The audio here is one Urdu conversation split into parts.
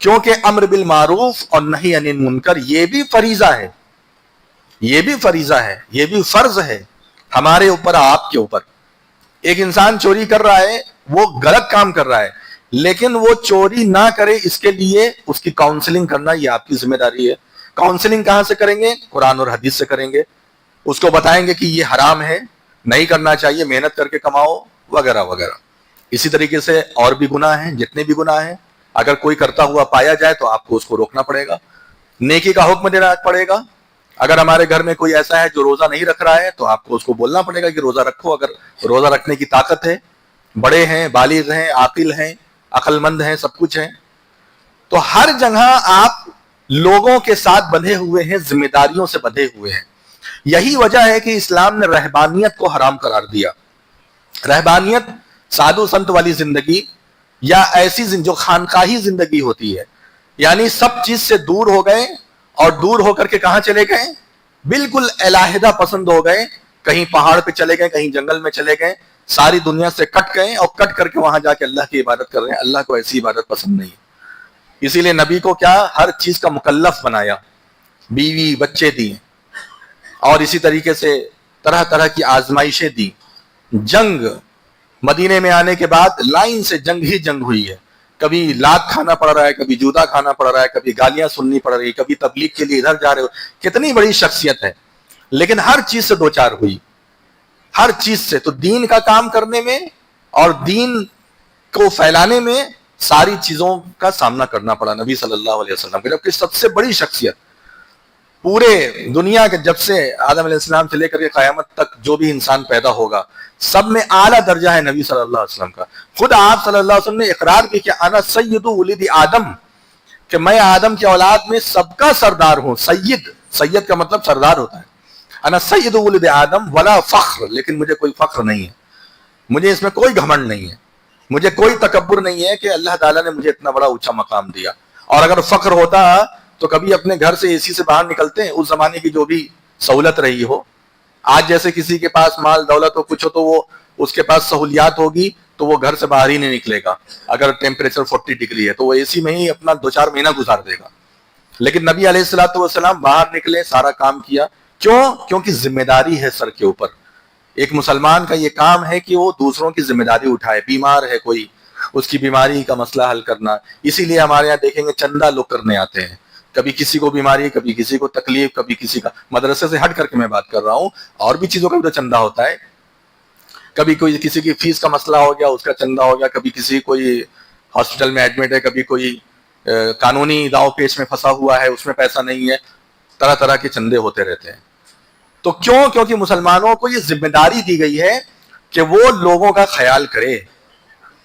کیونکہ امر بالمعروف اور نہی عن المنکر یہ بھی فریضہ ہے، یہ بھی فریضہ ہے، یہ بھی فرض ہے ہمارے اوپر، آپ کے اوپر۔ ایک انسان چوری کر رہا ہے، وہ غلط کام کر رہا ہے، لیکن وہ چوری نہ کرے اس کے لیے اس کی کاؤنسلنگ کرنا یہ آپ کی ذمہ داری ہے۔ کاؤنسلنگ کہاں سے کریں گے؟ قرآن اور حدیث سے کریں گے۔ اس کو بتائیں گے کہ یہ حرام ہے، نہیں کرنا چاہیے، محنت کر کے کماؤ وغیرہ وغیرہ۔ اسی طریقے سے اور بھی گناہ ہیں، جتنے بھی گناہ ہیں اگر کوئی کرتا ہوا پایا جائے تو آپ کو اس کو روکنا پڑے گا، نیکی کا حکم دینا پڑے گا۔ اگر ہمارے گھر میں کوئی ایسا ہے جو روزہ نہیں رکھ رہا ہے تو آپ کو اس کو بولنا پڑے گا کہ روزہ رکھو، اگر روزہ رکھنے کی طاقت ہے، بڑے ہیں، بالغ ہیں، عاقل ہیں، عقل مند ہیں، سب کچھ ہیں۔ تو ہر جگہ آپ لوگوں کے ساتھ بندھے ہوئے ہیں، ذمہ داریوں سے بندھے ہوئے ہیں۔ یہی وجہ ہے کہ اسلام نے رہبانیت کو حرام قرار دیا۔ رہبانیت سادھو سنت والی زندگی یا ایسی جو خانقاہی زندگی ہوتی ہے، یعنی سب چیز سے دور ہو گئے، اور دور ہو کر کے کہاں چلے گئے؟ بالکل علیحدہ پسند ہو گئے، کہیں پہاڑ پہ چلے گئے، کہیں جنگل میں چلے گئے، ساری دنیا سے کٹ گئے اور کٹ کر کے وہاں جا کے اللہ کی عبادت کر رہے ہیں۔ اللہ کو ایسی عبادت پسند نہیں ہے، اسی لیے نبی کو کیا ہر چیز کا مکلف بنایا، بیوی بچے دی، اور اسی طریقے سے طرح طرح کی آزمائشیں دی۔ جنگ مدینے میں آنے کے بعد لائن سے جنگ ہی جنگ ہوئی ہے، کبھی لات کھانا پڑ رہا ہے، کبھی جوتا کھانا پڑ رہا ہے، کبھی گالیاں سننی پڑ رہی، کبھی تبلیغ کے لیے ادھر جا رہے ہو۔ کتنی بڑی شخصیت ہے، لیکن ہر چیز سے دوچار ہوئی، ہر چیز سے۔ تو دین کا کام کرنے میں اور دین کو پھیلانے میں ساری چیزوں کا سامنا کرنا پڑا نبی صلی اللہ علیہ وسلم کو، جبکہ سب سے بڑی شخصیت پورے دنیا کے، جب سے آدم علیہ السلام سے لے کر کے قیامت تک جو بھی انسان پیدا ہوگا سب میں اعلیٰ درجہ ہے نبی صلی اللہ علیہ وسلم کا۔ خود آپ صلی اللہ علیہ وسلم نے اقرار بھی کیا، انا سید ولد آدم، کہ میں آدم کی اولاد میں سب کا سردار ہوں۔ سید، سید کا مطلب سردار ہوتا ہے۔ انا سید ولد آدم ولا فخر، لیکن مجھے کوئی فخر نہیں ہے، مجھے اس میں کوئی گھمنڈ نہیں ہے، مجھے کوئی تکبر نہیں ہے کہ اللہ تعالیٰ نے مجھے اتنا بڑا اونچا مقام دیا۔ اور اگر فخر ہوتا تو کبھی اپنے گھر سے اے سی سے باہر نکلتے ہیں، اس زمانے کی جو بھی سہولت رہی ہو۔ آج جیسے کسی کے پاس مال دولت ہو، کچھ ہو، تو وہ اس کے پاس سہولیات ہوگی تو وہ گھر سے باہر ہی نہیں نکلے گا۔ اگر ٹیمپریچر 40 ڈگری ہے تو وہ اے سی میں ہی اپنا 2-4 مہینہ گزار دے گا۔ لیکن نبی علیہ الصلوۃ والسلام باہر نکلے، سارا کام کیا، کیوں؟ کیونکہ ذمہ داری ہے سر کے اوپر۔ ایک مسلمان کا یہ کام ہے کہ وہ دوسروں کی ذمہ داری اٹھائے۔ بیمار ہے کوئی، اس کی بیماری کا مسئلہ حل کرنا۔ اسی لیے ہمارے یہاں دیکھیں گے چندہ لوگ کرنے آتے ہیں، کبھی کسی کو بیماری، کبھی کسی کو تکلیف، کبھی کسی کا، مدرسے سے ہٹ کر کے میں بات کر رہا ہوں، اور بھی چیزوں کا بھی تو چندہ ہوتا ہے۔ کبھی کوئی کسی کی فیس کا مسئلہ ہو گیا، اس کا چندہ ہو گیا، کبھی کسی کوئی ہاسپٹل میں ایڈمٹ ہے، کبھی کوئی قانونی داؤ پیچ میں پھنسا ہوا ہے، اس میں پیسہ نہیں ہے، طرح طرح کے چندے ہوتے رہتے ہیں۔ تو کیوں؟ کیونکہ مسلمانوں کو یہ ذمہ داری دی گئی ہے کہ وہ لوگوں کا خیال کرے۔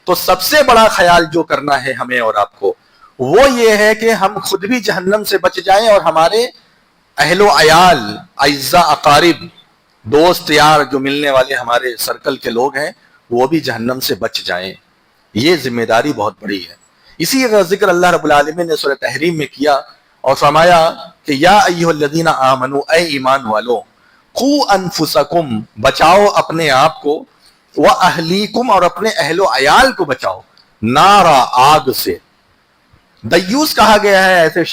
تو سب سے بڑا خیال جو کرنا ہے ہمیں اور آپ کو، وہ یہ ہے کہ ہم خود بھی جہنم سے بچ جائیں اور ہمارے اہل و عیال، اعزاء، اقارب، دوست یار جو ملنے والے ہمارے سرکل کے لوگ ہیں وہ بھی جہنم سے بچ جائیں۔ یہ ذمہ داری بہت بڑی ہے۔ اسی کا ذکر اللہ رب العالمین نے سورہ تحریم میں کیا اور فرمایا کہ یا ایھا الذین آمنوا، اے ایمان والو، قوا انفسکم، بچاؤ اپنے آپ کو، واہلیکم، اور اپنے اہل و عیال کو بچاؤ، نارا، آگ سے۔ دیوس کہا گیا ہے ایسے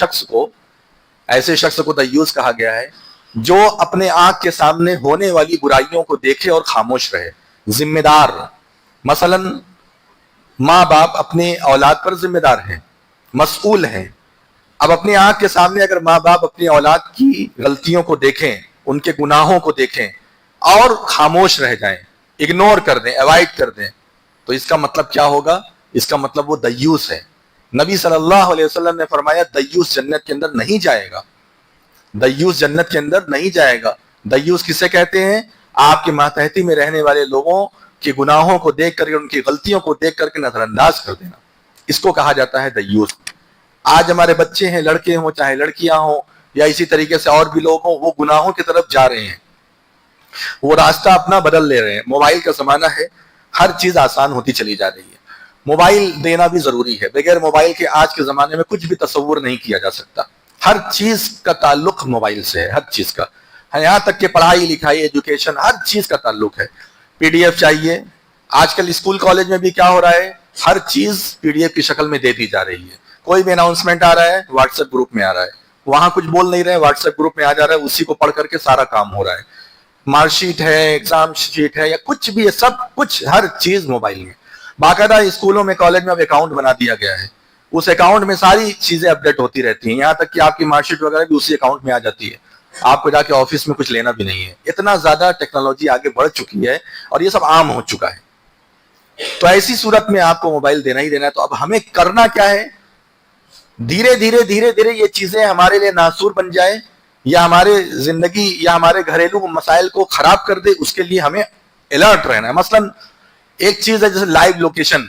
شخص کو دیوس کہا گیا ہے جو اپنے آنکھ کے سامنے ہونے والی برائیوں کو دیکھے اور خاموش رہے۔ ذمہ دار، مثلا ماں باپ اپنے اولاد پر ذمہ دار ہیں، مسئول ہیں۔ اب اپنی آنکھ کے سامنے اگر ماں باپ اپنی اولاد کی غلطیوں کو دیکھیں، ان کے گناہوں کو دیکھیں اور خاموش رہ جائیں، اگنور کر دیں، اوائڈ کر دیں، تو اس کا مطلب کیا ہوگا؟ اس کا مطلب وہ دیوس ہے۔ نبی صلی اللہ علیہ وسلم نے فرمایا دیوس جنت کے اندر نہیں جائے گا، دیوس جنت کے اندر نہیں جائے گا۔ دیوس کسے کہتے ہیں؟ آپ کے ماتحتی میں رہنے والے لوگوں کے گناہوں کو دیکھ کر کے، ان کی غلطیوں کو دیکھ کر کے نظر انداز کر دینا، اس کو کہا جاتا ہے دیوس۔ آج ہمارے بچے ہیں، لڑکے ہوں چاہے لڑکیاں ہوں، یا اسی طریقے سے اور بھی لوگ ہوں، وہ گناہوں کی طرف جا رہے ہیں، وہ راستہ اپنا بدل لے رہے ہیں۔ موبائل کا زمانہ ہے، ہر چیز آسان ہوتی چلی جا رہی ہے۔ موبائل دینا بھی ضروری ہے، بغیر موبائل کے آج کے زمانے میں کچھ بھی تصور نہیں کیا جا سکتا۔ ہر چیز کا تعلق موبائل سے ہے، ہر چیز کا، یہاں تک کہ پڑھائی لکھائی، ایجوکیشن، ہر چیز کا تعلق ہے۔ پی ڈی ایف چاہیے، آج کل اسکول کالج میں بھی کیا ہو رہا ہے، ہر چیز پی ڈی ایف کی شکل میں دے دی جا رہی ہے۔ کوئی بھی اناؤنسمنٹ آ رہا ہے واٹس ایپ گروپ میں آ رہا ہے, وہاں کچھ بول نہیں رہے واٹس ایپ گروپ میں آ جا رہا ہے, اسی کو پڑھ کر کے سارا کام ہو رہا ہے. مارک شیٹ ہے, ایگزام شیٹ ہے, یا کچھ بھی ہے, سب کچھ ہر چیز موبائل میں. باقاعدہ اسکولوں میں کالج میں اب اکاؤنٹ بنا دیا گیا ہے, اس اکاؤنٹ میں ساری چیزیں اپڈیٹ ہوتی رہتی ہیں, یہاں تک کہ آپ کی مارک شیٹ وغیرہ بھی اسی اکاؤنٹ میں آ جاتی ہے, آپ کو جا کے آفس میں کچھ لینا بھی نہیں ہے. اتنا زیادہ ٹیکنالوجی آگے بڑھ چکی ہے اور یہ سب عام ہو چکا ہے. تو ایسی صورت میں آپ کو موبائل دینا ہی دینا ہے. تو اب ہمیں کرنا کیا ہے, دھیرے دھیرے یہ چیزیں ہمارے لیے ناسور بن جائے یا ہمارے زندگی یا ہمارے گھریلو مسائل کو خراب کر دے, اس کے لیے ہمیں الرٹ رہنا ہے. مثلا ایک چیز ہے جیسے لائیو لوکیشن,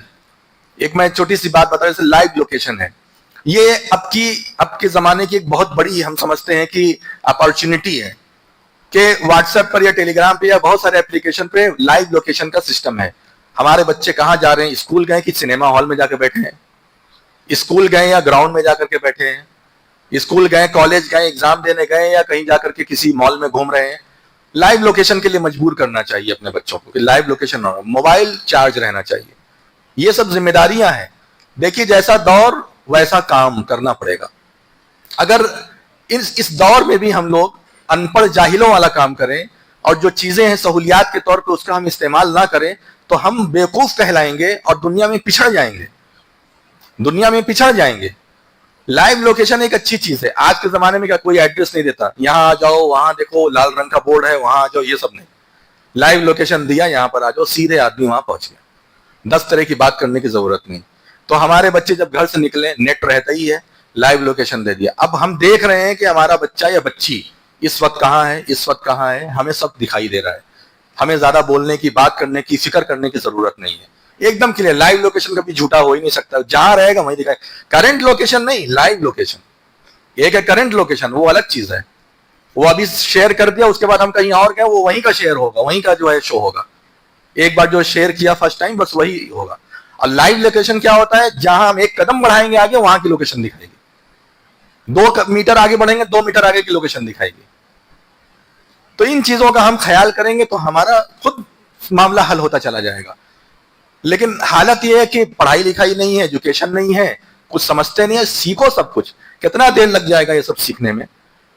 ایک میں چھوٹی سی بات بتا رہا ہوں, جیسے لائیو لوکیشن ہے, یہ اب کے زمانے کی ایک بہت بڑی ہم سمجھتے ہیں کہ اپارچونٹی ہے کہ واٹس ایپ پر یا ٹیلی گرام پہ یا بہت سارے اپلیکیشن پہ لائیو لوکیشن کا سسٹم ہے. ہمارے بچے کہاں جا رہے ہیں, اسکول گئے کہ سنیما ہال میں جا کے بیٹھے ہیں, اسکول گئے یا گراؤنڈ میں جا کر کے بیٹھے ہیں, اسکول گئے, کالج گئے, ایگزام دینے گئے, یا کہیں جا کر کے کسی مال میں گھوم رہے ہیں. لائیو لوکیشن کے لیے مجبور کرنا چاہیے اپنے بچوں کو کہ لائیو لوکیشن ہو, موبائل چارج رہنا چاہیے. یہ سب ذمہ داریاں ہیں. دیکھیے جیسا دور ویسا کام کرنا پڑے گا. اگر اس دور میں بھی ہم لوگ ان پڑھ جاہلوں والا کام کریں اور جو چیزیں ہیں سہولیات کے طور پہ اس کا ہم استعمال نہ کریں تو ہم بیوقوف کہلائیں گے اور دنیا میں پچھڑ جائیں گے. لائیو لوکیشن ایک اچھی چیز ہے. آج کے زمانے میں کیا کوئی ایڈریس نہیں دیتا, یہاں آ جاؤ, وہاں دیکھو لال رنگ کا بورڈ ہے, وہاں آ جاؤ, یہ سب نہیں. لائیو لوکیشن دیا, یہاں پر آ جاؤ, سیدھے آدمی وہاں پہنچ گیا. 10 طرح کی بات کرنے کی ضرورت نہیں. تو ہمارے بچے جب گھر سے نکلے, نیٹ رہتا ہی ہے, لائیو لوکیشن دے دیا. اب ہم دیکھ رہے ہیں کہ ہمارا بچہ یا بچی اس وقت کہاں ہے, ہمیں سب دکھائی دے رہا ہے. ہمیں زیادہ بولنے کی, بات کرنے کی, فکر کرنے کی ضرورت نہیں ہے. ایک دم کلیئر. لائیو لوکیشن کبھی جھوٹا ہو ہی نہیں سکتا, جہاں رہے گا وہیں دکھائے. کرنٹ لوکیشن نہیں, لائیو لوکیشن. ایک ہے کرنٹ لوکیشن, وہ الگ چیز ہے, وہ ابھی شیئر کر دیا, اس کے بعد ہم کہیں اور گئے, وہ وہیں کا شیئر ہوگا, وہیں کا جو ہے شو ہوگا. ایک بار جو شیئر کیا فرسٹ ٹائم, بس وہی ہوگا. اور لائیو لوکیشن کیا ہوتا ہے, جہاں ہم ایک قدم بڑھائیں گے آگے, وہاں کی لوکیشن دکھائے گی. 2 میٹر آگے بڑھیں گے, 2 میٹر آگے کی لوکیشن دکھائے گی. تو ان چیزوں کا ہم خیال کریں گے تو ہمارا خود معاملہ حل ہوتا چلا جائے گا. لیکن حالت یہ ہے کہ پڑھائی لکھائی نہیں ہے, ایجوکیشن نہیں ہے, کچھ سمجھتے نہیں ہے. سیکھو سب کچھ, کتنا دیر لگ جائے گا یہ سب سیکھنے میں.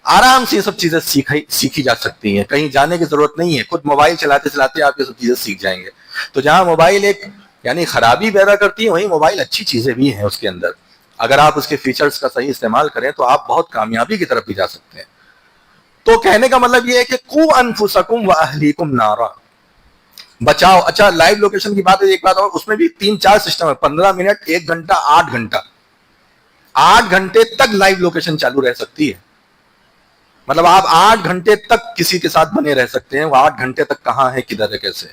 آرام سے یہ سب چیزیں سیکھی جا سکتی ہیں, کہیں جانے کی ضرورت نہیں ہے. خود موبائل چلاتے چلاتے آپ یہ سب چیزیں سیکھ جائیں گے. تو جہاں موبائل ایک یعنی خرابی پیدا کرتی ہے, وہیں موبائل اچھی چیزیں بھی ہیں اس کے اندر. اگر آپ اس کے فیچرز کا صحیح استعمال کریں تو آپ بہت کامیابی کی طرف بھی جا سکتے ہیں. تو کہنے کا مطلب یہ ہے کہ قوا انفسکم واہلیکم نارا, بچاؤ. اچھا لائیو لوکیشن کی بات ہے, ایک بات اور, اس میں بھی 3-4 سسٹم ہے. 15 منٹ, 1 گھنٹہ, 8 گھنٹہ. 8 گھنٹے تک لائیو لوکیشن چالو رہ سکتی ہے. مطلب آپ 8 گھنٹے تک کسی کے ساتھ بنے رہ سکتے ہیں. وہ 8 گھنٹے تک کہاں ہے, کدھر ہے, کیسے.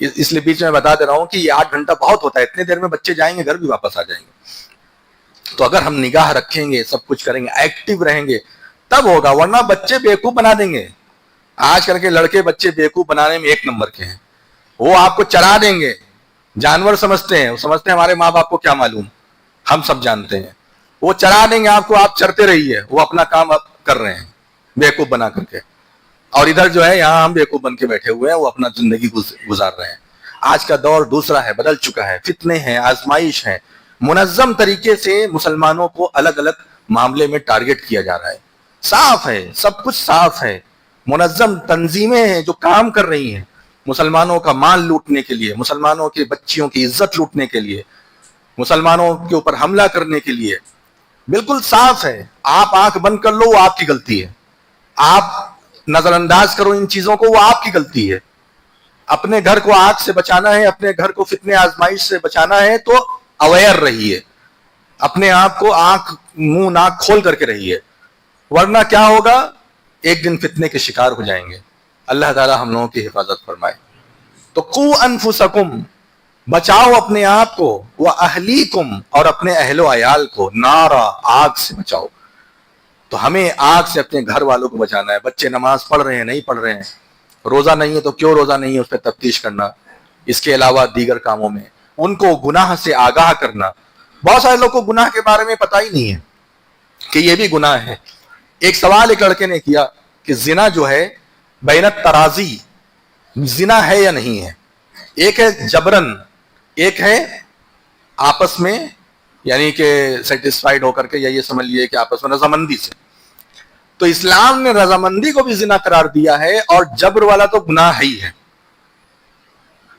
اس لیے بیچ میں بتا دے رہا ہوں کہ یہ 8 گھنٹہ بہت ہوتا ہے. اتنے دیر میں بچے جائیں گے گھر, بھی واپس آ جائیں گے. تو اگر ہم نگاہ رکھیں گے, سب کچھ کریں گے, ایکٹیو رہیں گے, تب ہوگا. ورنہ بچے بیوقوف بنا دیں گے. آج کل کے لڑکے بچے بیوقوف بنانے میں 1 نمبر کے ہیں. وہ آپ کو چرا دیں گے, جانور سمجھتے ہیں. وہ سمجھتے ہیں ہمارے ماں باپ کو کیا معلوم, ہم سب جانتے ہیں. وہ چرا دیں گے آپ کو, آپ چرتے رہیے, وہ اپنا کام اب کر رہے ہیں بیوقوف بنا کر کے. اور ادھر جو ہے یہاں ہم بیوقوف بن کے بیٹھے ہوئے ہیں, وہ اپنا زندگی گزار رہے ہیں. آج کا دور دوسرا ہے, بدل چکا ہے. فتنے ہیں, آزمائش ہے. منظم طریقے سے مسلمانوں کو الگ الگ معاملے میں ٹارگٹ کیا جا رہا ہے. صاف ہے, سب کچھ صاف ہے. منظم تنظیمیں ہیں جو کام کر رہی ہیں مسلمانوں کا مال لوٹنے کے لیے, مسلمانوں کے بچیوں کی عزت لوٹنے کے لیے, مسلمانوں کے اوپر حملہ کرنے کے لیے. بالکل صاف ہے. آپ آنکھ بند کر لو, وہ آپ کی غلطی ہے. آپ نظر انداز کرو ان چیزوں کو, وہ آپ کی غلطی ہے. اپنے گھر کو آگ سے بچانا ہے, اپنے گھر کو فتنے آزمائش سے بچانا ہے, تو اویئر رہیے. اپنے آپ کو آنکھ منہ ناک کھول کر کے رہیے, ورنہ کیا ہوگا, ایک دن فتنے کے شکار ہو جائیں گے. اللہ تعالی ہم لوگوں کی حفاظت فرمائے. تو قوا انفسکم, بچاؤ اپنے آپ کو, واہلیکم, اور اپنے اہل و عیال کو, نارا, آگ سے بچاؤ. تو ہمیں آگ سے اپنے گھر والوں کو بچانا ہے. بچے نماز پڑھ رہے ہیں, نہیں پڑھ رہے ہیں, روزہ نہیں ہے تو کیوں روزہ نہیں ہے, اس پہ تفتیش کرنا. اس کے علاوہ دیگر کاموں میں ان کو گناہ سے آگاہ کرنا. بہت سارے لوگ کو گناہ کے بارے میں پتہ ہی نہیں ہے کہ یہ بھی گناہ ہے. ایک سوال ایک لڑکے نے کیا کہ زنا جو ہے بین الترازی, زنا ہے یا نہیں ہے. ایک ہے جبرن, ایک ہے آپس میں یعنی کہ سیٹسفائیڈ ہو کر کے، یا یہ سمجھ لیے کہ آپس میں رضامندی سے. تو اسلام نے رضامندی کو بھی زنا قرار دیا ہے، اور جبر والا تو گناہ ہی ہے.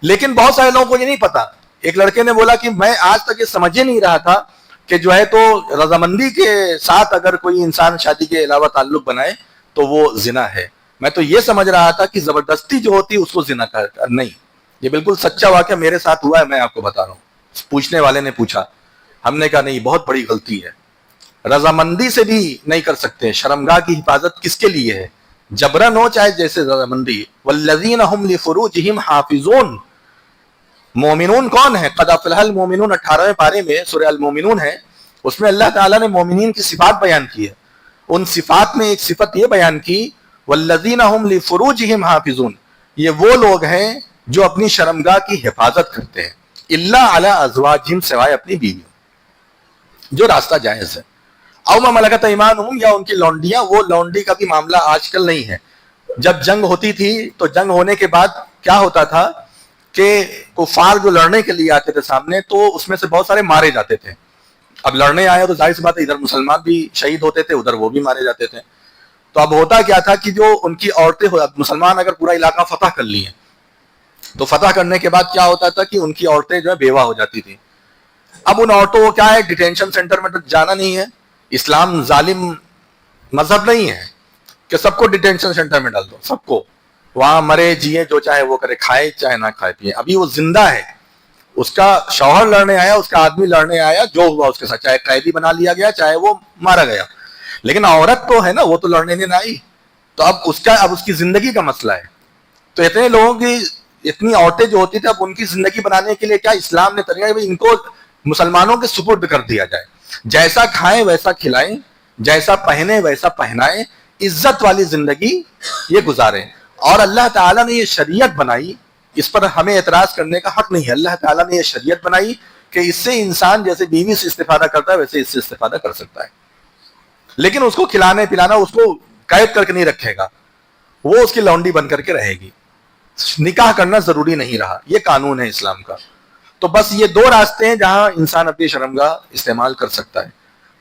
لیکن بہت سارے لوگوں کو یہ نہیں پتا. ایک لڑکے نے بولا کہ میں آج تک یہ سمجھ ہی نہیں رہا تھا کہ جو ہے تو رضامندی کے ساتھ اگر کوئی انسان شادی کے علاوہ تعلق بنائے تو وہ زنا ہے. میں تو یہ سمجھ رہا تھا کہ زبردستی جو ہوتی اس کو زنا نہیں. یہ بالکل سچا واقعہ میرے ساتھ ہوا ہے، میں آپ کو بتا رہا ہوں. پوچھنے والے نے پوچھا، ہم نے کہا نہیں، بہت بڑی غلطی ہے. رضامندی سے بھی نہیں کر سکتے. شرمگاہ کی حفاظت کس کے لیے ہے؟ جبرن ہو چاہے جیسے رضامندی. والذین هم لفروجہم حافظون. مومنون کون ہے؟ قد افلح المومنون 18ویں پارے میں سورہ المومنون ہے، اس میں اللہ تعالیٰ نے مومنین کی صفات بیان کی ہے. ان صفات میں ایک صفت یہ بیان کی، والذین هم لفروجہم حافظون. یہ وہ لوگ ہیں جو اپنی شرمگاہ کی حفاظت کرتے ہیں، الا علی ازواجہم، سوائے اپنی بیویوں، جو راستہ جائز ہے. او ما ملکت ایمانہم، یا ان کی لونڈیاں. وہ لونڈی کا بھی معاملہ آج کل نہیں ہے. جب جنگ ہوتی تھی تو جنگ ہونے کے بعد کیا ہوتا تھا کہ کفار جو لڑنے کے لیے آتے تھے سامنے، تو اس میں سے بہت سارے مارے جاتے تھے. اب لڑنے آئے تو ظاہر سی بات ہے ادھر مسلمان بھی شہید ہوتے تھے، ادھر وہ بھی مارے جاتے تھے. تو اب ہوتا کیا تھا کہ جو ان کی عورتیں، مسلمان اگر پورا علاقہ فتح کر لیے تو فتح کرنے کے بعد کیا ہوتا تھا کہ ان کی عورتیں جو ہے بیوہ ہو جاتی تھی. اب ان عورتوں کو کیا ہے، ڈیٹینشن سینٹر میں تو جانا نہیں ہے. اسلام ظالم مذہب نہیں ہے کہ سب کو ڈیٹینشن سینٹر میں ڈال دو. سب کو وہاں مرے جیے، جو چاہے وہ کرے، کھائے چاہے نہ کھائے پیے. ابھی وہ زندہ ہے، اس کا شوہر لڑنے آیا، اس کا آدمی لڑنے آیا، جو ہوا اس کے ساتھ، چاہے قیدی بنا لیا گیا چاہے وہ مارا گیا، لیکن عورت تو ہے نا، وہ تو لڑنے نہیں آئی. تو اب اس کی زندگی کا مسئلہ ہے. تو اتنے لوگوں کی، اتنی عورتیں جو ہوتی تھی، اب ان کی زندگی بنانے کے لیے کیا اسلام نے طریقہ ان کو مسلمانوں کے سپرد کر دیا جائے. جیسا کھائیں ویسا کھلائیں، جیسا پہنے ویسا پہنائیں، عزت والی زندگی یہ گزاریں. اور اللہ تعالیٰ نے یہ شریعت بنائی، اس پر ہمیں اعتراض کرنے کا حق نہیں ہے. اللہ تعالیٰ نے یہ شریعت بنائی کہ اس سے انسان جیسے بیوی سے استفادہ کرتا ہے ویسے اس سے استفادہ کر سکتا ہے. لیکن اس کو کھلانے پلانا، اس کو قید کر کے نہیں رکھے گا، وہ اس کی لونڈی بن کر کے رہے گی. نکاح کرنا ضروری نہیں رہا. یہ قانون ہے اسلام کا. تو بس یہ دو راستے ہیں جہاں انسان اپنی شرمگاہ استعمال کر سکتا ہے.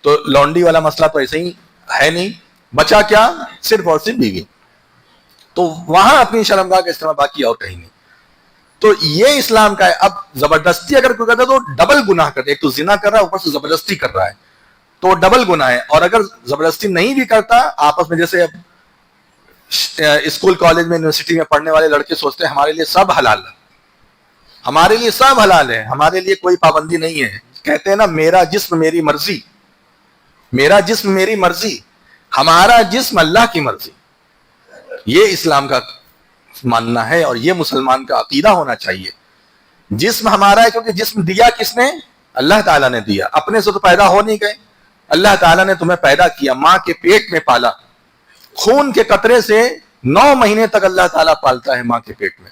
تو لونڈی والا مسئلہ تو ایسے ہی ہے نہیں. بچا کیا؟ صرف اور صرف بیوی. تو وہاں اپنی شرمگاہ کا استعمال، باقی اور کہیں نہیں. تو یہ اسلام کا ہے. اب زبردستی اگر کوئی کرتا ہے تو ڈبل گناہ کرتا ہے. ایک تو زنا کر رہا ہے، اوپر سے زبردستی کر رہا ہے، تو ڈبل گناہ ہے. اور اگر زبردستی نہیں بھی کرتا، آپس میں جیسے اسکول کالج میں یونیورسٹی میں پڑھنے والے لڑکے سوچتے ہیں ہمارے لیے سب حلال ہے، ہمارے لیے سب حلال ہے، ہمارے لیے کوئی پابندی نہیں ہے. کہتے ہیں نا، میرا جسم میری مرضی، میرا جسم میری مرضی، ہمارا جسم اللہ کی مرضی. یہ اسلام کا ماننا ہے اور یہ مسلمان کا عقیدہ ہونا چاہیے. جسم ہمارا ہے کیونکہ جسم دیا کس نے؟ اللہ تعالیٰ نے دیا. اپنے سے تو پیدا ہو نہیں گئے، اللہ تعالیٰ نے تمہیں پیدا کیا، ماں کے پیٹ میں پالا. خون کے قطرے سے 9 مہینے تک اللہ تعالیٰ پالتا ہے ماں کے پیٹ میں.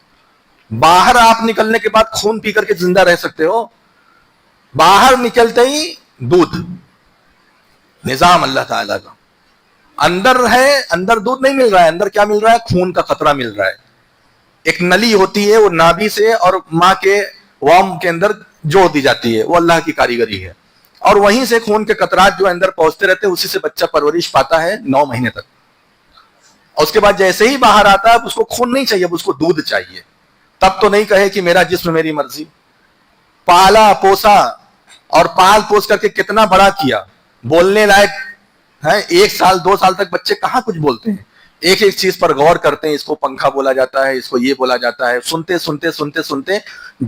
باہر آپ نکلنے کے بعد خون پی کر کے زندہ رہ سکتے ہو، باہر نکلتے ہی دودھ. نظام اللہ تعالیٰ کا. اندر ہے، اندر دودھ نہیں مل رہا ہے، اندر کیا مل رہا ہے؟ خون کا قطرہ مل رہا ہے. ایک نلی ہوتی ہے، وہ نابی سے اور ماں کے وام کے اندر جوڑ دی جاتی ہے، وہ اللہ کی کاریگری ہے. اور وہیں سے خون کے قطرات جو اندر پہنچتے رہتے ہیں، اسی سے بچہ پرورش پاتا ہے 9 مہینے تک. اور اس کے بعد جیسے ہی باہر آتا ہے، اب اس کو خون نہیں چاہیے، اب اس کو دودھ چاہیے. تب تو نہیں کہے کہ میرا جسم میری مرضی. پالا پوسا اور پال پوس کر کے کتنا بڑا کیا، بولنے لائق ہے. 1 سال 2 سال تک بچے کہاں کچھ بولتے ہیں، ایک ایک چیز پر غور کرتے ہیں. اس کو پنکھا بولا جاتا ہے، اس کو یہ بولا جاتا ہے. سنتے سنتے سنتے سنتے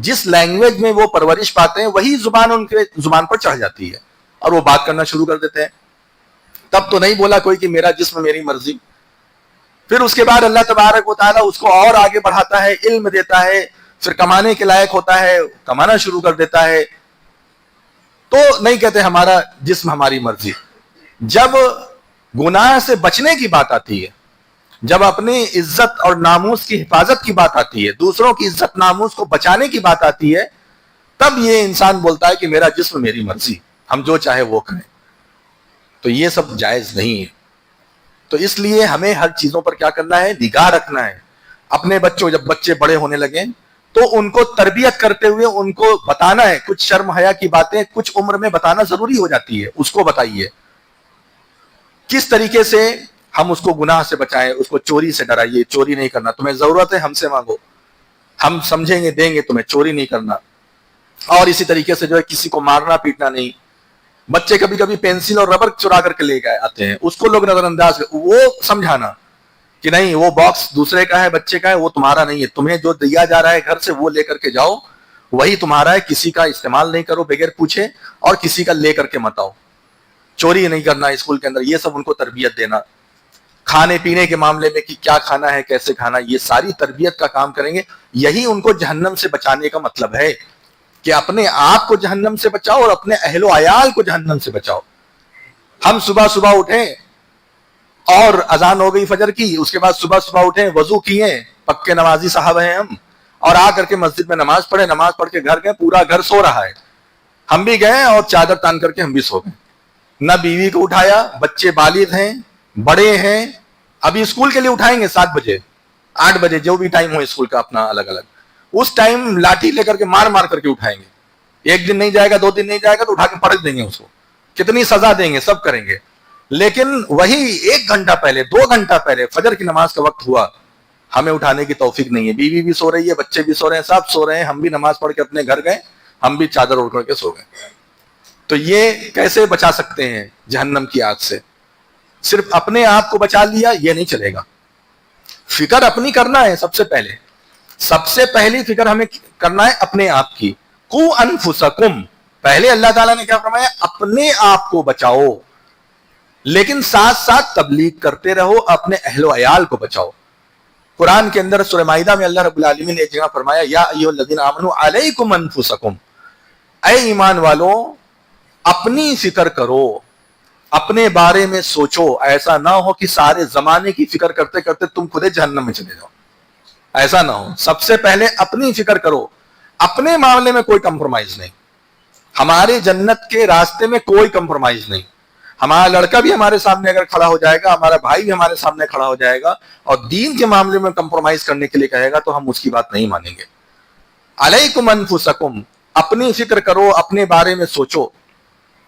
جس لینگویج میں وہ پرورش پاتے ہیں وہی زبان ان کے زبان پر چڑھ جاتی ہے اور وہ بات کرنا شروع کر دیتے ہیں. تب تو نہیں بولا کوئی کہ میرا جسم میری مرضی. پھر اس کے بعد اللہ تبارک و تعالیٰ اس کو اور آگے بڑھاتا ہے، علم دیتا ہے، پھر کمانے کے لائق ہوتا ہے، کمانا شروع کر دیتا ہے. تو نہیں کہتے ہمارا جسم ہماری مرضی. جب گناہ سے بچنے کی بات آتی ہے، جب اپنی عزت اور ناموس کی حفاظت کی بات آتی ہے، دوسروں کی عزت ناموس کو بچانے کی بات آتی ہے، تب یہ انسان بولتا ہے کہ میرا جسم میری مرضی، ہم جو چاہے وہ کریں. تو یہ سب جائز نہیں ہے. تو اس لیے ہمیں ہر چیزوں پر کیا کرنا ہے؟ نگاہ رکھنا ہے. اپنے بچوں، جب بچے بڑے ہونے لگیں تو ان کو تربیت کرتے ہوئے ان کو بتانا ہے کچھ شرم حیا کی باتیں کچھ عمر میں بتانا ضروری ہو جاتی ہے. اس کو بتائیے کس طریقے سے ہم اس کو گناہ سے بچائیں, اس کو چوری سے ڈرائیے, چوری نہیں کرنا, تمہیں ضرورت ہے ہم سے مانگو, ہم سمجھیں گے دیں گے تمہیں, چوری نہیں کرنا. اور اسی طریقے سے جو ہے کسی کو مارنا پیٹنا نہیں. بچے کبھی کبھی پینسل اور ربر چرا کر کے لے کے آتے ہیں, اس کو لوگ نظر انداز, وہ سمجھانا کہ نہیں وہ باکس دوسرے کا ہے, بچے کا ہے, وہ تمہارا نہیں ہے, تمہیں جو دیا جا رہا ہے گھر سے وہ لے کر کے جاؤ, وہی تمہارا ہے, کسی کا استعمال نہیں کرو بغیر پوچھے, اور کسی کا لے کر کے مت آؤ. چوری نہیں کرنا اسکول کے اندر, یہ سب ان کو تربیت دینا. کھانے پینے کے معاملے میں کہ کیا کھانا ہے کیسے کھانا, یہ ساری تربیت کا کام کریں گے. یہی ان کو جہنم سے بچانے کا مطلب ہے کہ اپنے آپ کو جہنم سے بچاؤ اور اپنے اہل و عیال کو جہنم سے بچاؤ. ہم صبح صبح اٹھیں اور اذان ہو گئی فجر کی, اس کے بعد صبح صبح اٹھیں, وضو کیے, پکے نمازی صاحب ہیں ہم, اور آ کر کے مسجد میں نماز پڑھے, نماز پڑھ کے گھر گئے, پورا گھر سو رہا ہے, ہم بھی گئے اور چادر تان کر کے ہم بھی سو گئے. نہ بیوی کو اٹھایا, بچے بالغ ہیں بڑے ہیں, ابھی اسکول کے لیے اٹھائیں گے 7 بجے 8 بجے جو بھی ٹائم ہو اسکول کا اپنا الگ الگ, اس ٹائم لاٹھی لے کر کے مار مار کر کے اٹھائیں گے. 1 دن نہیں جائے گا 2 دن نہیں جائے گا تو اٹھا کے پڑھ دیں گے اس کو, کتنی سزا دیں گے, سب کریں گے. لیکن وہی 1 گھنٹہ پہلے 2 گھنٹہ پہلے فجر کی نماز کا وقت ہوا, ہمیں اٹھانے کی توفیق نہیں ہے. بیوی بھی سو رہی ہے, بچے بھی سو رہے ہیں, سب سو رہے ہیں, ہم بھی نماز پڑھ کے اپنے گھر گئے, ہم بھی چادر اوڑھ کر کے سو گئے. تو یہ کیسے بچا سکتے ہیں جہنم کی آگ سے؟ صرف اپنے آپ کو بچا لیا یہ نہیں چلے گا, فکر اپنی کرنا ہے. سب سے پہلی فکر ہمیں کرنا ہے اپنے آپ کی. قو انفسکم, پہلے اللہ تعالیٰ نے کیا فرمایا, اپنے آپ کو بچاؤ, لیکن ساتھ ساتھ تبلیغ کرتے رہو, اپنے اہل و عیال کو بچاؤ. قرآن کے اندر سورہ مائدہ میں اللہ رب العالمین نے ایک جگہ فرمایا, یا ایھا الذین آمنوا علیکم انفسکم, اے ایمان والو اپنی فکر کرو, اپنے بارے میں سوچو. ایسا نہ ہو کہ سارے زمانے کی فکر کرتے کرتے تم خود جہنم میں چلے جاؤ, ایسا نہ ہو. سب سے پہلے اپنی فکر کرو, اپنے معاملے میں کوئی کمپرومائز نہیں, ہمارے جنت کے راستے میں کوئی کمپرومائز نہیں. ہمارا لڑکا بھی ہمارے سامنے اگر کھڑا ہو جائے گا, ہمارا بھائی بھی ہمارے سامنے کھڑا ہو جائے گا اور دین کے معاملے میں کمپرومائز کرنے کے لیے کہے گا تو ہم اس کی بات نہیں مانیں گے. علیکم انفسکم, اپنی فکر کرو, اپنے بارے میں سوچو.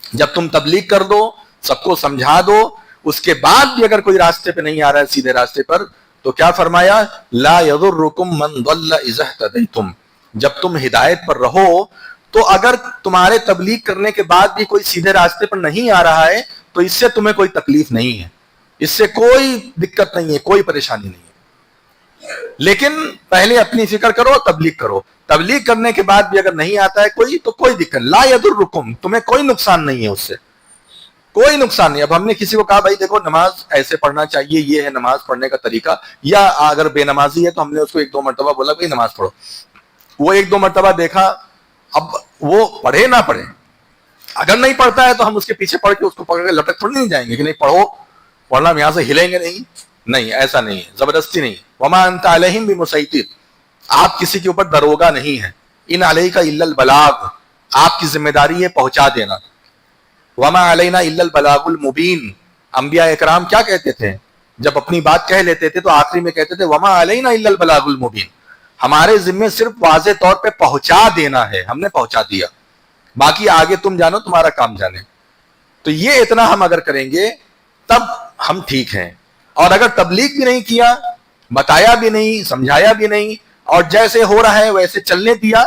جب تم تبلیغ کر دو, سب کو سمجھا دو, اس کے بعد بھی اگر کوئی راستے پہ نہیں آ رہا ہے سیدھے راستے پر, تو کیا فرمایا, لا یضرکم من ضل اذا اهتدیتم, جب تم ہدایت پر رہو تو اگر تمہارے تبلیغ کرنے کے بعد بھی کوئی سیدھے راستے پر نہیں آ رہا ہے تو اس سے تمہیں کوئی تکلیف نہیں ہے, اس سے کوئی دقت نہیں ہے, کوئی پریشانی نہیں ہے. لیکن پہلے اپنی فکر کرو, تبلیغ کرو. تبلیغ کرنے کے بعد بھی اگر نہیں آتا ہے کوئی تو کوئی دقت, لا یضرکم, تمہیں کوئی نقصان نہیں ہے اس سے, کوئی نقصان نہیں. اب ہم نے کسی کو کہا بھائی دیکھو نماز ایسے پڑھنا چاہیے, یہ ہے نماز پڑھنے کا طریقہ, یا اگر بے نمازی ہے تو ہم نے اس کو 1-2 مرتبہ بولا بھائی نماز پڑھو. وہ 1-2 مرتبہ دیکھا, اب وہ پڑھے نہ پڑھے, اگر نہیں پڑھتا ہے تو ہم اس کے پیچھے پڑھ کے اس کو پکڑ کے لٹک تھوڑی نہیں جائیں گے کہ نہیں پڑھو, پڑھنا ہم یہاں سے ہلیں گے نہیں, ایسا نہیں ہے, زبردستی نہیں. وما انت علیہم بمسیطر, آپ کسی کے اوپر دروگا نہیں ہے. ان علیک الا البلاغ, آپ کی ذمہ داری ہے پہنچا دینا. وما علینا الا البلاغ المبین, انبیاء اکرام کیا کہتے تھے جب اپنی بات کہہ لیتے تھے تو آخری میں کہتے تھے وما علینا الا البلاغ المبین, ہمارے ذمے صرف واضح طور پہ پہنچا دینا ہے, ہم نے پہنچا دیا, باقی آگے تم جانو, تمہارا کام جانے. تو یہ اتنا ہم اگر کریں گے تب ہم ٹھیک ہیں. اور اگر تبلیغ بھی نہیں کیا, بتایا بھی نہیں, سمجھایا بھی نہیں, اور جیسے ہو رہا ہے ویسے چلنے دیا,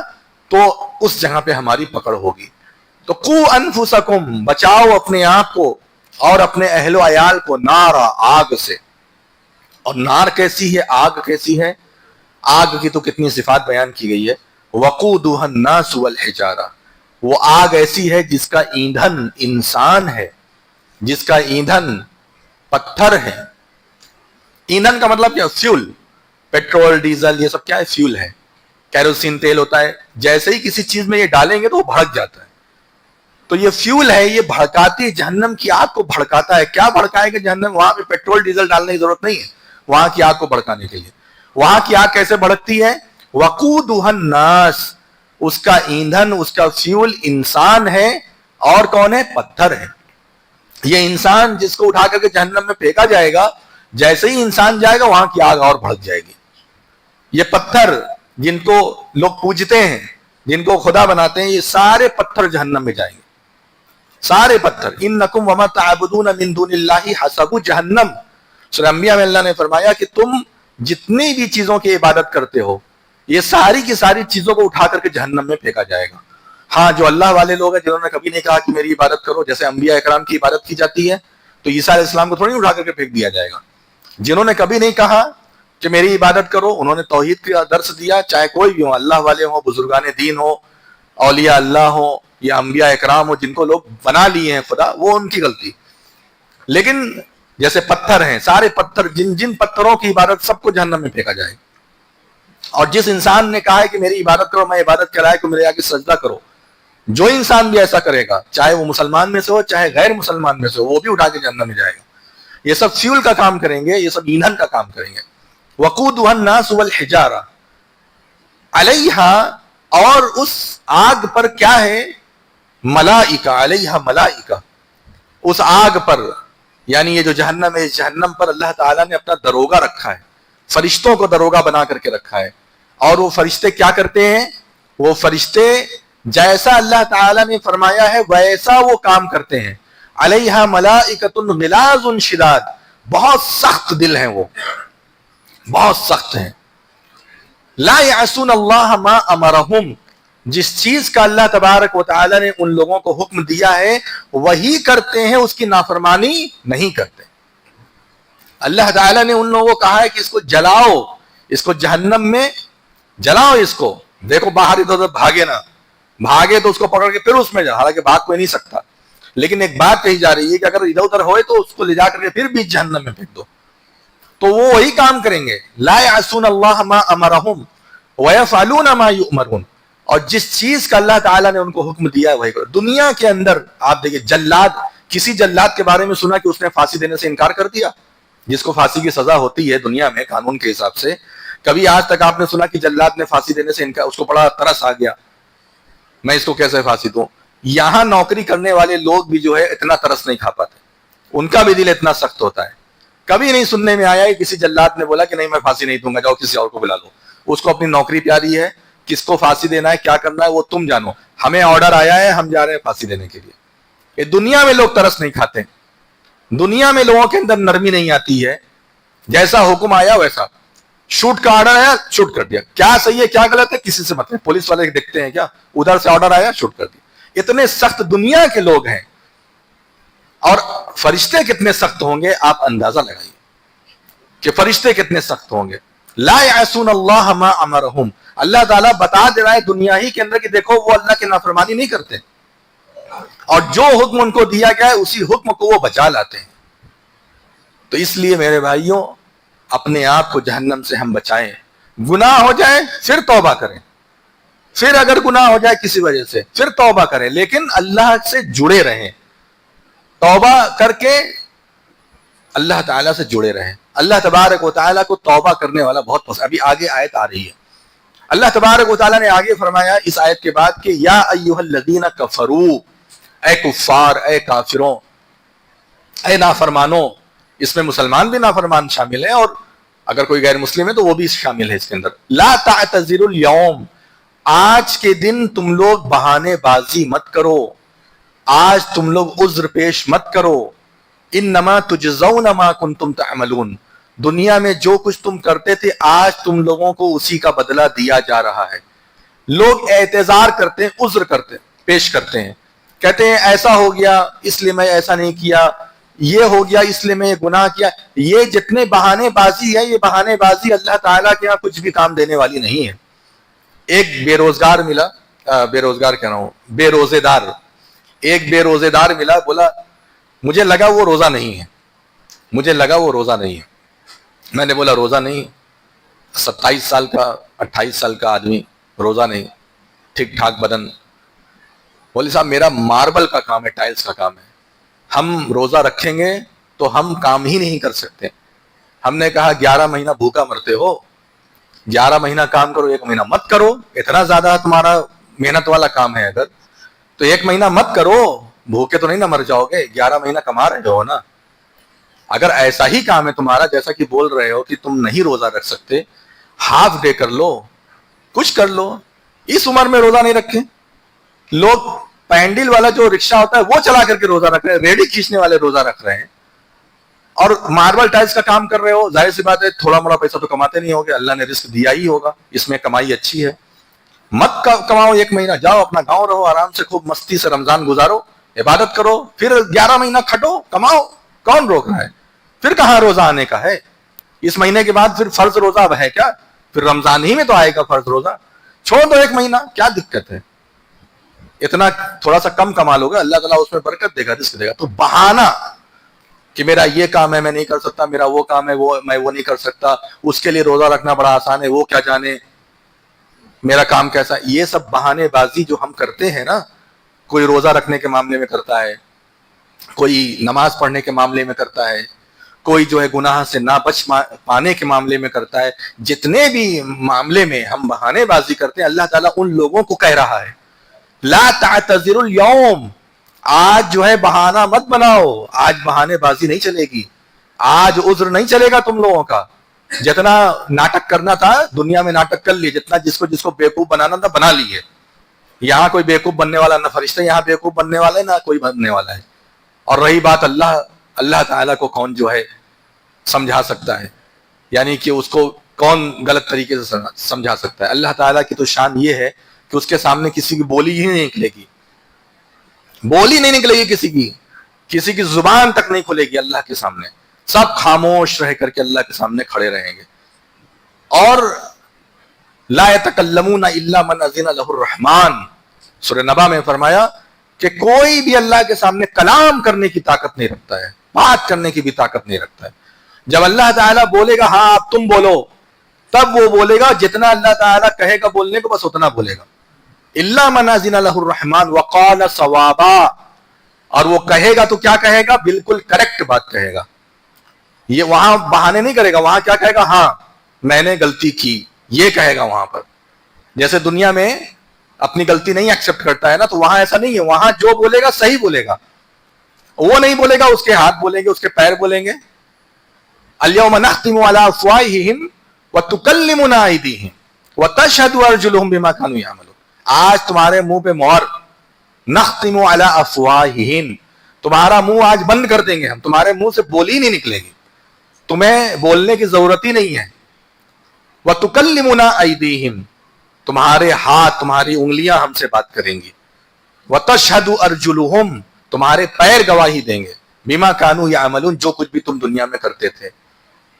تو اس جگہ پہ ہماری پکڑ ہوگی. تو قو انفسکم, بچاؤ اپنے آپ کو اور اپنے اہل و عیال کو, نارا, آگ سے. اور نار کیسی ہے, آگ کیسی ہے؟ آگ کی تو کتنی صفات بیان کی گئی ہے. وقودها الناس والحجارہ, وہ آگ ایسی ہے جس کا ایندھن انسان ہے, جس کا ایندھن پتھر ہے. ایندھن کا مطلب کیا؟ فیول. پیٹرول ڈیزل یہ سب کیا ہے؟ فیول ہے. کیروسین تیل ہوتا ہے, جیسے ہی کسی چیز میں یہ ڈالیں گے تو وہ بھڑک جاتا ہے. تو یہ فیول ہے, یہ بھڑکاتی, جہنم کی آگ کو بھڑکاتا ہے. کیا بھڑکائے گا جہنم؟ وہاں پہ پیٹرول ڈیزل ڈالنے کی ضرورت نہیں ہے وہاں کی آگ کو بھڑکانے کے لیے. وہاں کی آگ کیسے بھڑکتی ہے؟ وقودها الناس, اس کا ایندھن, اس کا فیول انسان ہے. اور کون ہے؟ پتھر ہے. یہ انسان جس کو اٹھا کر کے جہنم میں پھینکا جائے گا, جیسے ہی انسان جائے گا وہاں کی آگ اور بھڑک جائے گی. یہ پتھر جن کو لوگ پوجتے ہیں، جن کو خدا بناتے ہیں، یہ سارے پتھر جہنم میں جائیں گے، سارے پتھر. انکم وما تعبدون من دون اللہ حسب جہنم. سورہ انبیاء میں اللہ نے فرمایا کہ تم جتنی بھی چیزوں کی عبادت کرتے ہو، یہ ساری کی ساری چیزوں کو اٹھا کر کے جہنم میں پھینکا جائے گا. ہاں، جو اللہ والے لوگ ہیں جنہوں نے کبھی نہیں کہا کہ میری عبادت کرو، جیسے انبیاء اکرام کی عبادت کی جاتی ہے، تو عیسیٰ علیہ السلام کو تھوڑی اٹھا کر کے پھینک دیا جائے گا. جنہوں نے کبھی نہیں کہا کہ میری عبادت کرو، انہوں نے توحید کا درس دیا، چاہے کوئی بھی ہو، اللہ والے ہوں، بزرگان دین ہو، اولیاء اللہ ہو یا انبیاء اکرام ہو، جن کو لوگ بنا لیے ہیں خدا، وہ ان کی غلطی. لیکن جیسے پتھر ہیں، سارے پتھر، جن پتھروں کی عبادت، سب کو جہنم میں پھینکا جائے گا. اور جس انسان نے کہا ہے کہ میری عبادت کرو، میں عبادت کرائے کہ میرے آگے سجدہ کرو، جو انسان بھی ایسا کرے گا، چاہے وہ مسلمان میں سے ہو چاہے غیر مسلمان میں سے ہو، وہ بھی اٹھا کے جہنم میں جائے گا. یہ سب فیول کا کام کریں گے، یہ سب ایندھن کا کام کریں گے. وقودها الناس والحجارہ علیہا، اور اس آگ پر کیا ہے؟ ملائکہ، علیہا ملائکہ. اس آگ پر، یعنی یہ جو جہنم ہے، جہنم پر اللہ تعالیٰ نے اپنا دروگا رکھا ہے، فرشتوں کو دروگا بنا کر کے رکھا ہے. اور وہ فرشتے کیا کرتے ہیں؟ وہ فرشتے جیسا اللہ تعالیٰ نے فرمایا ہے ویسا وہ کام کرتے ہیں. علیہا ملائکۃ غلاظ شداد، بہت سخت دل ہیں، وہ بہت سخت ہیں. لا یعصون اللہ ما امرہم، جس چیز کا اللہ تبارک و تعالی نے ان لوگوں کو حکم دیا ہے وہی کرتے ہیں، اس کی نافرمانی نہیں کرتے. اللہ تعالیٰ نے ان لوگوں کو کہا ہے کہ اس کو جلاؤ، اس کو جہنم میں جلاؤ، اس کو دیکھو باہر ادھر ادھر بھاگے نہ، بھاگے تو اس کو پکڑ کے پھر اس میں جا، حالانکہ بھاگ کوئی نہیں سکتا. لیکن ایک بات کہی جا رہی ہے کہ اگر ادھر ادھر ہوئے تو اس کو لے جا کر کے پھر بیچ جہنم میں پھینک دو، تو وہ وہی کام کریں گے. لا یعصون اللہ ما امرہم ویفعلون ما یؤمرون، اور جس چیز کا اللہ تعالیٰ نے ان کو حکم دیا ہے وہی کرو. دنیا کے اندر آپ دیکھیں، جلاد، کسی جلاد کے بارے میں سنا کہ اس نے پھانسی دینے سے انکار کر دیا، جس کو پھانسی کی سزا ہوتی ہے دنیا میں قانون کے حساب سے؟ کبھی آج تک آپ نے سنا کہ جلاد نے پھانسی دینے سے انکار؟ اس کو بڑا ترس آ گیا، میں اس کو کیسے پھانسی دوں. یہاں نوکری کرنے والے لوگ بھی جو ہے اتنا ترس نہیں کھا پاتے، ان کا بھی دل اتنا سخت ہوتا ہے. کبھی نہیں سننے میں آیا کہ کسی جلاد نے بولا کہ نہیں میں پھانسی نہیں دوں گا، جاؤ کسی اور کو بلا لو. اس کو اپنی نوکری پیاری ہے، کس کو پھانسی دینا ہے، کیا کرنا ہے وہ تم جانو، ہمیں آرڈر آیا ہے، ہم جا رہے ہیں پھانسی دینے کے لیے. یہ دنیا میں لوگ ترس نہیں کھاتے، دنیا میں لوگوں کے اندر نرمی نہیں آتی ہے. جیسا حکم آیا ویسا، شوٹ کا آرڈر آیا شوٹ کر دیا، کیا صحیح ہے کیا غلط ہے کسی سے مطلب، پولیس والے دیکھتے ہیں کیا، ادھر سے آرڈر آیا شوٹ کر دیا. اتنے سخت دنیا کے لوگ ہیں. اور فرشتے کتنے سخت ہوں گے آپ اندازہ لگائیے کہ فرشتے کتنے سخت ہوں گے. لا یعصون اللہ ما امرہم، اللہ تعالیٰ بتا دے رہا ہے دنیا ہی کے اندر کہ دیکھو وہ اللہ کی نافرمانی نہیں کرتے، اور جو حکم ان کو دیا گیا ہے اسی حکم کو وہ بچا لاتے ہیں. تو اس لیے میرے بھائیوں، اپنے آپ کو جہنم سے ہم بچائیں. گناہ ہو جائے پھر توبہ کریں، پھر اگر گناہ ہو جائے کسی وجہ سے پھر توبہ کریں، لیکن اللہ سے جڑے رہیں، توبہ کر کے اللہ تعالیٰ سے جڑے رہیں. اللہ تبارک و تعالیٰ کو توبہ کرنے والا بہت پسند. ابھی آگے آیت آ رہی ہے، اللہ تبارک و تعالیٰ نے آگے فرمایا اس آیت کے بعد کہ یا ایھا الذین کفروا، اے کفار، اے کافروں، اے نافرمانوں. اس میں مسلمان بھی نافرمان شامل ہیں، اور اگر کوئی غیر مسلم ہے تو وہ بھی شامل ہے اس کے اندر. لا تعتذروا اليوم، آج کے دن تم لوگ بہانے بازی مت کرو، آج تم لوگ عذر پیش مت کرو. انما تجزون ما کنتم تعملون، دنیا میں جو کچھ تم کرتے تھے آج تم لوگوں کو اسی کا بدلہ دیا جا رہا ہے. لوگ اعتذار کرتے ہیں، عذر کرتے ہیں، پیش کرتے ہیں، کہتے ہیں ایسا ہو گیا اس لیے میں ایسا نہیں کیا، یہ ہو گیا اس لیے میں یہ گناہ کیا. یہ جتنے بہانے بازی ہے، یہ بہانے بازی اللہ تعالیٰ کے یہاں کچھ بھی کام دینے والی نہیں ہے. ایک بے روزگار ملا، بے روزگار کہہ رہا ہوں، بے روزے دار، ایک بے روزے دار ملا، بولا مجھے لگا وہ روزہ نہیں ہے، مجھے لگا وہ روزہ نہیں ہے. میں نے بولا روزہ نہیں، 27 سال کا 28 سال کا آدمی، روزہ نہیں، ٹھیک ٹھاک بدن. بولے صاحب میرا ماربل کا کام ہے، ٹائلز کا کام ہے، ہم روزہ رکھیں گے تو ہم کام ہی نہیں کر سکتے. ہم نے کہا 11 مہینہ بھوکا مرتے ہو، 11 مہینہ کام کرو، 1 مہینہ مت کرو. اتنا زیادہ تمہارا محنت والا کام ہے اگر تو 1 مہینہ مت کرو، بھوکے تو نہیں نہ مر جاؤ گے، 11 مہینہ کما رہے ہو نا. اگر ایسا ہی کام ہے تمہارا جیسا کہ بول رہے ہو کہ تم نہیں روزہ رکھ سکتے، ہاف ڈے کر لو، کچھ کر لو. اس عمر میں روزہ نہیں رکھے. لوگ پینڈل والا جو رکشا ہوتا ہے وہ چلا کر کے روزہ رکھ رہے ہیں, ریڈی کھینچنے والے روزہ رکھ رہے ہیں, اور ماربل ٹائلز کا کام کر رہے ہو. ظاہر سی بات ہے تھوڑا موڑا پیسہ تو کماتے نہیں ہوگے, اللہ نے رزق دیا ہی ہوگا, اس میں کمائی اچھی ہے. مت کماؤ 1 مہینہ, جاؤ اپنا گاؤں رہو, آرام سے خوب مستی سے رمضان گزارو, عبادت کرو, پھر 11 مہینہ کھٹو, کماؤ, کون روک رہا ہے؟ پھر کہاں روزہ آنے کا ہے؟ اس مہینے کے بعد پھر فرض روزہ اب ہے کیا؟ پھر رمضان ہی میں تو آئے گا فرض روزہ. چھوڑ دو 1 مہینہ, کیا دقت ہے؟ اتنا تھوڑا سا کم کما لو گے, اللہ تعالیٰ اس میں برکت دے گا, رزق دے گا. تو بہانہ کہ میرا یہ کام ہے میں نہیں کر سکتا, میرا وہ کام ہے میں وہ نہیں کر سکتا, اس کے لیے روزہ رکھنا بڑا آسان ہے, وہ کیا جانے میرا کام کیسا, یہ سب بہانے بازی جو ہم کرتے ہیں نا. کوئی روزہ رکھنے کے معاملے میں کرتا ہے, کوئی نماز پڑھنے کے معاملے میں کرتا ہے, کوئی جو ہے گناہ سے نہ بچ پانے کے معاملے میں کرتا ہے. جتنے بھی معاملے میں ہم بہانے بازی کرتے ہیں, اللہ تعالیٰ ان لوگوں کو کہہ رہا ہے لا تعتذروا اليوم, آج جو ہے بہانہ مت بناؤ, آج بہانے بازی نہیں چلے گی, آج عذر نہیں چلے گا تم لوگوں کا. جتنا ناٹک کرنا تھا دنیا میں ناٹک کر لیے, جتنا جس کو بیوقوف بنانا تھا بنا لیے. یہاں کوئی بیوقوف بننے والا نہ فرشتہ یہاں بیوقوف بننے والا ہے, نہ کوئی بننے والا ہے. اور رہی بات اللہ تعالیٰ کو کون جو ہے سمجھا سکتا ہے, یعنی کہ اس کو کون غلط طریقے سے سمجھا سکتا ہے. اللہ تعالیٰ کی تو شان یہ ہے کہ اس کے سامنے کسی کی بولی ہی نہیں نکلے گی, بولی نہیں نکلے گی کسی کی زبان تک نہیں کھلے گی اللہ کے سامنے. سب خاموش رہ کر کے اللہ کے سامنے کھڑے رہیں گے. اور لا يتکلمون الا من اذن له الرحمن, سورہ نبا میں فرمایا کہ کوئی بھی اللہ کے سامنے کلام کرنے کی طاقت نہیں رکھتا ہے, بات کرنے کی بھی طاقت نہیں رکھتا ہے. جب اللہ تعالیٰ بولے گا ہاں اب تم بولو, تب وہ بولے گا. جتنا اللہ تعالیٰ کہے گا بولنے کو بس اتنا بولے گا. الا من اذن له الرحمن وقال صوابا, اور وہ کہے گا تو کیا کہے گا؟ بالکل کریکٹ بات کہے گا. یہ وہاں بہانے نہیں کرے گا, وہاں کیا کہے گا؟ ہاں میں نے غلطی کی, یہ کہے گا وہاں پر. جیسے دنیا میں اپنی غلطی نہیں ایکسپٹ کرتا ہے نا, تو وہاں ایسا نہیں ہے. وہاں جو بولے گا صحیح بولے گا, وہ نہیں بولے گا اس کے ہاتھ بولیں گے, اس کے پیر بولیں گے. الیوم نختم علی افواہہم وتکلمنا ایدیہم وتشہد ارجلہم بما کانوا یعملون. آج تمہارے منہ پہ مہر, نختم علی افواہہم, تمہارا منہ آج بند کر دیں گے ہم, تمہارے منہ سے بولی نہیں نکلے گی, تمہیں بولنے کی ضرورت ہی نہیں ہے. وَتُكَلِّمُنَا أَيْدِيهِمْ, تمہارے ہاتھ تمہاری انگلیاں ہم سے بات کریں گی. وَتَشْهَدُ أَرْجُلُهُمْ, تمہارے پیر گواہی دیں گے. بِمَا كَانُوا يَعْمَلُونَ, جو کچھ بھی تم دنیا میں کرتے تھے.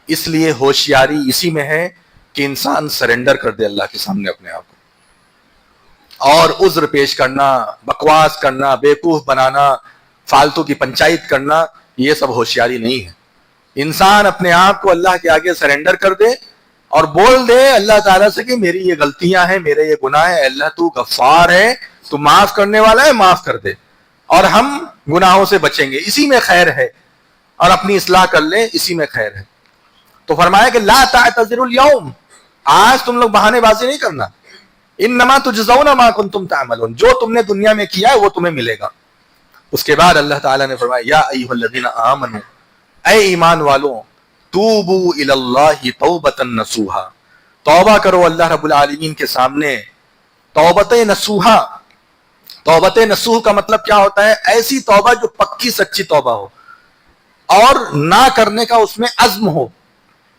اس لیے ہوشیاری اسی میں ہے کہ انسان سرنڈر کر دے اللہ کے سامنے اپنے آپ کو. اور عذر پیش کرنا, بکواس کرنا, بیوقوف بنانا, فالتو کی پنچایت کرنا, یہ سب ہوشیاری نہیں ہے. انسان اپنے آپ کو اللہ کے آگے سرنڈر کر دے اور بول دے اللہ تعالیٰ سے کہ میری یہ غلطیاں ہیں, میرے یہ گناہ ہیں, اللہ تو غفار ہے, تو معاف کرنے والا ہے, معاف کر دے, اور ہم گناہوں سے بچیں گے, اسی میں خیر ہے. اور اپنی اصلاح کر لیں, اسی میں خیر ہے. تو فرمایا کہ لا تعتذروا اليوم, آج تم لوگ بہانے بازی نہیں کرنا. انما تجزون ما کنتم تعملون, جو تم نے دنیا میں کیا ہے وہ تمہیں ملے گا. اس کے بعد اللہ تعالیٰ نے فرمایا یا ایھا الذین آمنوا, اے ایمان والوں, توبو الی اللہ توبۃ نصوحا, توبہ کرو اللہ رب العالمین کے سامنے توبۃ نصوحا. توبۃ نصوح کا مطلب کیا ہوتا ہے؟ ایسی توبہ جو پکی سچی توبہ ہو, اور نہ کرنے کا اس میں عزم ہو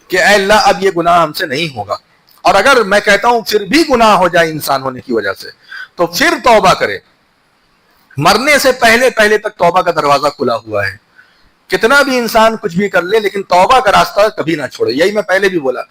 کہ اے اللہ اب یہ گناہ ہم سے نہیں ہوگا. اور اگر میں کہتا ہوں پھر بھی گناہ ہو جائے انسان ہونے کی وجہ سے, تو پھر توبہ کرے. مرنے سے پہلے تک توبہ کا دروازہ کھلا ہوا ہے. کتنا بھی انسان کچھ بھی کر لے, لیکن توبہ کا راستہ کبھی نہ چھوڑے. یہی میں پہلے بھی بولا,